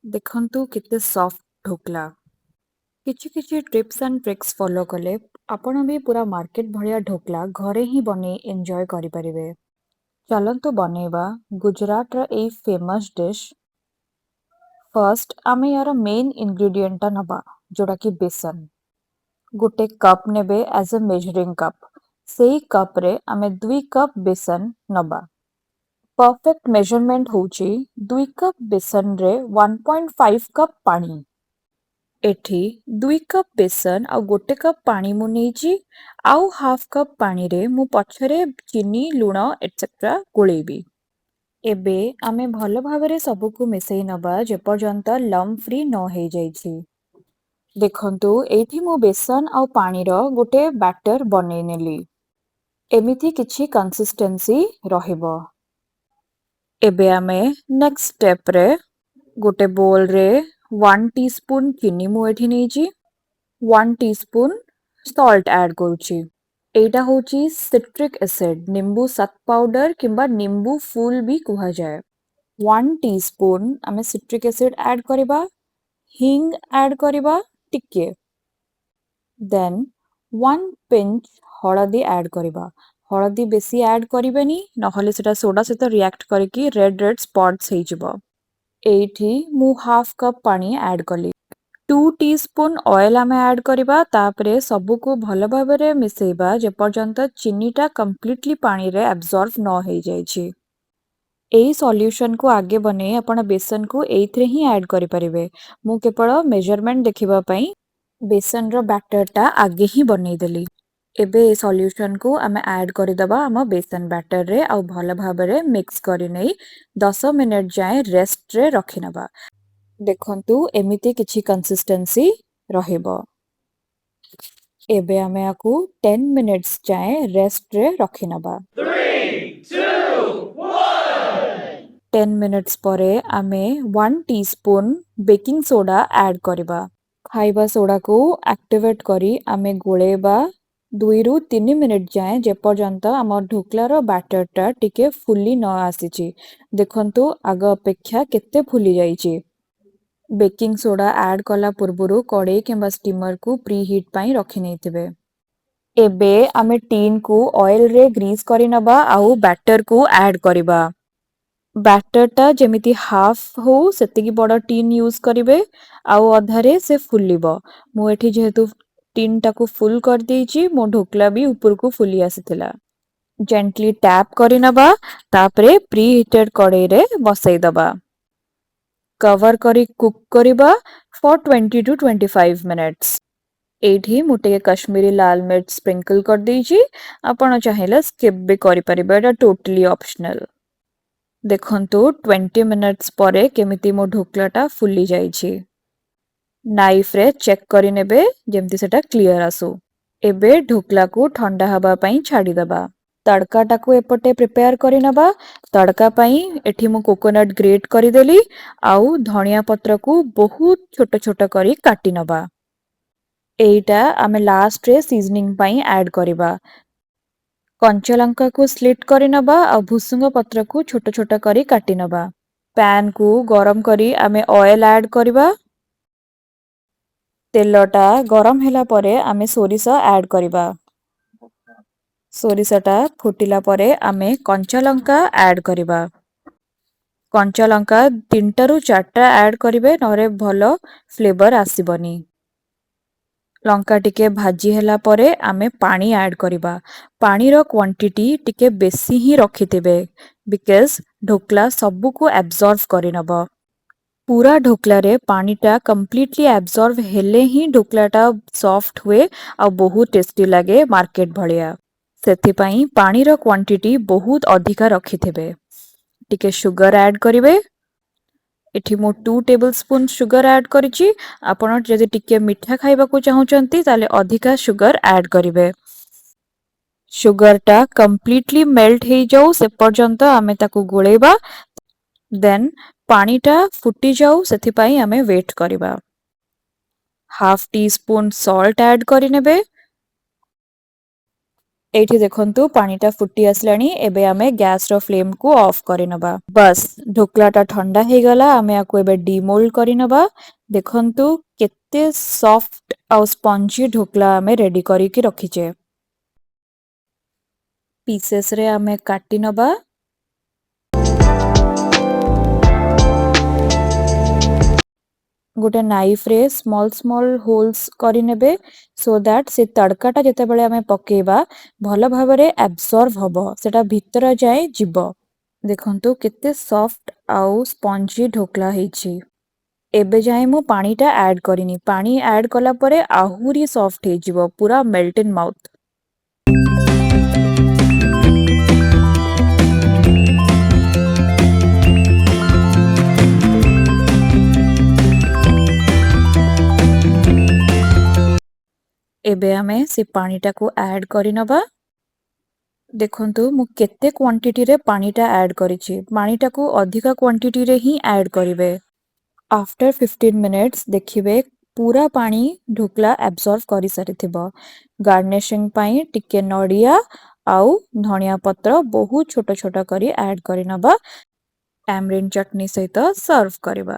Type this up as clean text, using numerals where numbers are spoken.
ଦେଖନ୍ତୁ କେତେ ସଫ୍ଟ ଢୋକଲା। କିଛି କିଛି ଟ୍ରିପ୍ସ ଆଣ୍ଡ ଟ୍ରିକ୍ସ ଫଲୋ କଲେ ଆପଣ ବି ପୁରା ମାର୍କେଟ ଭଳିଆ ଢୋକଲା ଘରେ ହିଁ ବନେଇ ଏନ୍ଜୟ କରିପାରିବେ। ଚାଲନ୍ତୁ ବନେଇବା ଗୁଜରାଟର ଏଇ ଫେମସ୍ ଡିଶ୍। ଫର୍ଷ୍ଟ ଆମେ ୟାର ମେନ୍ ଇନଗ୍ରିଡିଏଣ୍ଟଟା ନେବା, ଯୋଉଟାକି ବେସନ। ଗୋଟେ କପ୍ ନେବେ ଆଜ୍ ଏ ମେଜରିଂ କପ୍। ସେଇ କପ୍ରେ ଆମେ 2 କପ୍ ବେସନ ନେବା। परफेक्ट मेजरमेंट होची 2 कप बेसन रे 1.5 कप पानी। एठी 2 कप बेसन आ गोटे कप पानी मु नेची, आउ हाफ कप पानी रे मु पछरे चीनी लुण एटसेट्रा गोलेबी। एबे आमे भलो भाबरे सबुकु मिसई नबा जेपर्यंत लम्प फ्री न हे जाइछि। देखंतु एठी मु बेसन आउ पानी रो गोटे बैटर बनै नेली। एमिति किछि कंसिस्टेंसी रहिबो। एबे आमे नेक्स्ट स्टेप रे गोटे बोल रे 1 टीस्पून चीनी मु एठी नेची, 1 टीस्पून सॉल्ट ऐड करूची। एटा होची सिट्रिक एसिड, निंबू सत पाउडर किंबा निंबू फूल भी कुहा जाए। 1 टीस्पून आमे सिट्रिक एसिड ऐड करिबा, हिंग ऐड करिबा टिके। देन 1 पिंच हळदी ऐड करिबा। हळदी बेसी ऐड करिबेनी नहले सेटा सोडा सहित रिएक्ट करके रेड रेड स्पॉट्स हे जिवो। एठी मु हाफ कप पानी ऐड कली। 2 टीस्पून ऑयल आमे ऐड करिबा, तापरे सबुको भलो भाबरे मिसेइबा जेपर्यंत चीनीटा कंप्लीटली पानी रे एब्जॉर्ब न हे जाइछि। एई सॉल्यूशन को आगे बने आपण बेसन को एइथरे ही ऐड करि परिबे। मु केवल मेजरमेंट देखिबा पई बेसन रो बैटरटा आगे ही बनै देली। एबे ए सॉल्यूशन को आमे ऐड करि दबा हम बेसन बैटर रे आ भलो भाबरे मिक्स करि नै 10 मिनिट जाए रेस्ट रे रखि नबा। देखंतु एमिति किछि कंसिस्टेंसी रहिबो। एबे आमे आकु 10 मिनिट्स जाए रेस्ट रे रखि नबा। 3, 2, 1 10 मिनिट्स परे आमे 1 टीस्पून बेकिंग सोडा ऐड करिबा। खाइबा सोडा को एक्टिवेट करी आमे गोलेबा 2 रु 3 मिनिट जाए जेपर्यंत आम ढोकलार बैटरटा टिके फुली न आसीछि। देखंतु आग अपेक्षा केते फुली जाइछि। बेकिंग सोडा ऐड कला पूर्वरु कड़े किंबा स्टीमर को प्री हीट पाई रखि नेथिबे। एबे आमे टीन को ऑयल रे ग्रीस करि नबा आउ बैटर को ऐड करिबा। बैटरटा जेमिति हाफ हो सेतिकी बड़ टीन यूज करिवे आउ अधारे से फुलिबो। मु एठी जेहेतु टीन टाको फुल कर देइछि, मो ढोकला भी ऊपर को फुली आसीथिला। जेंटली टैप करि नबा, तापरे प्री हीटेड कड़े रे बसई दबा। कवर करी कुक करिबा फॉर 20 टू 25 मिनिट्स। एठी मुटे कश्मीरी लाल मिर्च स्प्रिंकल कर देइछि, आपण चाहेला स्किप भी करि परिबे, एटा टोटली ऑप्शनल। देखंतु 20 मिनिट्स परे केमिति मो ढोकलाटा फुली जाइछि। नाइफ रे चेक करि नेबे जेमति सेटा क्लियर आसु। एबे ढोकला को ठंडा हबा पई छाडी दबा। तड़का टाको एपटे प्रिपेयर करि नबा। तड़का पई एठी मु कोकोनट ग्रेट करि देली आउ धनिया पत्र को बहुत छोट छोट करी काटी नबा। एइटा आमे लास्ट रे सीजनिंग पई ऐड करिबा। कंचा लंका को स्लिट करि नबा आ भुसुंग पत्र को छोट छोट करी काटी नबा। पैन को गरम करी आमे ऑयल ऐड करिबा। तेलटा गरम ହେଲା ପରେ ଆମେ ସୋରିଷ ऐड କରିବା। ସୋରିଷଟା ଫୁଟିଲା ପରେ ଆମେ କଞ୍ଚା ଲଙ୍କା ऐड କରିବା। କଞ୍ଚା ଲଙ୍କା 3 ରୁ 4ଟା ऐड କରିବେ, ନହେଲେ ଭଲ ଫ୍ଲେଭର ଆସିବନି। ଲଙ୍କା ଟିକେ ଭାଜି ହେଲା ପରେ ଆମେ ପାଣି ऐड କରିବା। ପାଣିର କ୍ୱାଣ୍ଟିଟି ଟିକେ ବେଶୀ ହିଁ ରଖିଥିବେ, ବିକଜ ଢୋକଲା ସବୁକୁ ଆବଜର୍ବ କରିନବ। पूरा ढोकलारे पानीटा कंप्लीटली एब्जॉर्व हेले ही ढोकलाटा सॉफ्ट हुए आ बहुत टेस्टी लगे मार्केट भलिया। सेथिपाई पानीर क्वांटिटी बहुत अधिका रखिथिबे। टिके शुगर ऐड करिवे। एठी मो 2 टेबल स्पून शुगर ऐड करिछि। आपण जदि टिके मिठा खाइबा को चाहुचंती ताले अधिका शुगर ऐड करिवे। शुगरटा कंप्लीटली मेल्ट हे जाऊ से पर्यंत आमे ताको गोलेबा। देन पानीटा फुटी जाऊ सेथिपाई आमे वेट करिबा। Half tea spoon salt add करि नेबे। ଏଇଠି ଦେଖନ୍ତୁ ପାଣିଟା ଫୁଟି ଆସିଲାଣି। ଏବେ ଆମେ ଗ୍ୟାସର ଫ୍ଲେମକୁ ଅଫ୍ କରିନେବା। ବାସ୍ ଢୋକଲାଟା ଥଣ୍ଡା ହେଇଗଲା। ଆମେ ୟାକୁ ଏବେ ଡିମୋଲ୍ଡ କରିନେବା। ଦେଖନ୍ତୁ କେତେ ସଫ୍ଟ ଆଉ ସ୍ପଞ୍ଜି ଢୋକଲା ଆମେ ରେଡି କରିକି ରଖିଛେ। ପିସେସରେ ଆମେ କାଟି ନେବା। ଗୋଟେ ନାଇଫରେ ସ୍ମଲ୍ ହୋଲ୍ସ କରିନେବେ ସୋ ଦ୍ୟାଟ୍ ସେ ତଡ଼କାଟା ଯେତେବେଳେ ଆମେ ପକେଇବା ଭଲ ଭାବରେ ଆବଜର୍ଭ ହବ, ସେଟା ଭିତର ଯାଏ ଯିବ। ଦେଖନ୍ତୁ କେତେ ସଫ୍ଟ ଆଉ ସ୍ପଞ୍ଜି ଢୋକଲା ହେଇଛି। ଏବେ ଯାଏଁ ମୁଁ ପାଣିଟା ଆଡ୍ କରିନି। ପାଣି ଆଡ୍ କଲା ପରେ ଆହୁରି ସଫ୍ଟ ହେଇଯିବ, ପୁରା ମେଲ୍ଟ ଇନ୍ ମାଉଥ୍। ଏବେ ଆମେ ସେ ପାଣିଟାକୁ ଆଡ୍ କରିନେବା। ଦେଖନ୍ତୁ ମୁଁ କେତେ କ୍ୱାଣ୍ଟିଟିରେ ପାଣିଟା ଆଡ୍ କରିଛି। ପାଣିଟାକୁ ଅଧିକା କ୍ୱାଣ୍ଟିଟିରେ ହିଁ ଆଡ୍ କରିବେ। ଆଫ୍ଟର 15 ମିନିଟ୍ସ ଦେଖିବେ ପୁରା ପାଣି ଢୋକଲା ଆବଜର୍ଭ କରିସାରିଥିବ। ଗାର୍ନିସିଂ ପାଇଁ ଟିକେ ନଡ଼ିଆ ଆଉ ଧଣିଆ ପତ୍ର ବହୁତ ଛୋଟ ଛୋଟ କରି ଆଡ୍ କରିନେବା। ଟାମରିଣ୍ଡ ଚଟନି ସହିତ ସର୍ଭ କରିବା।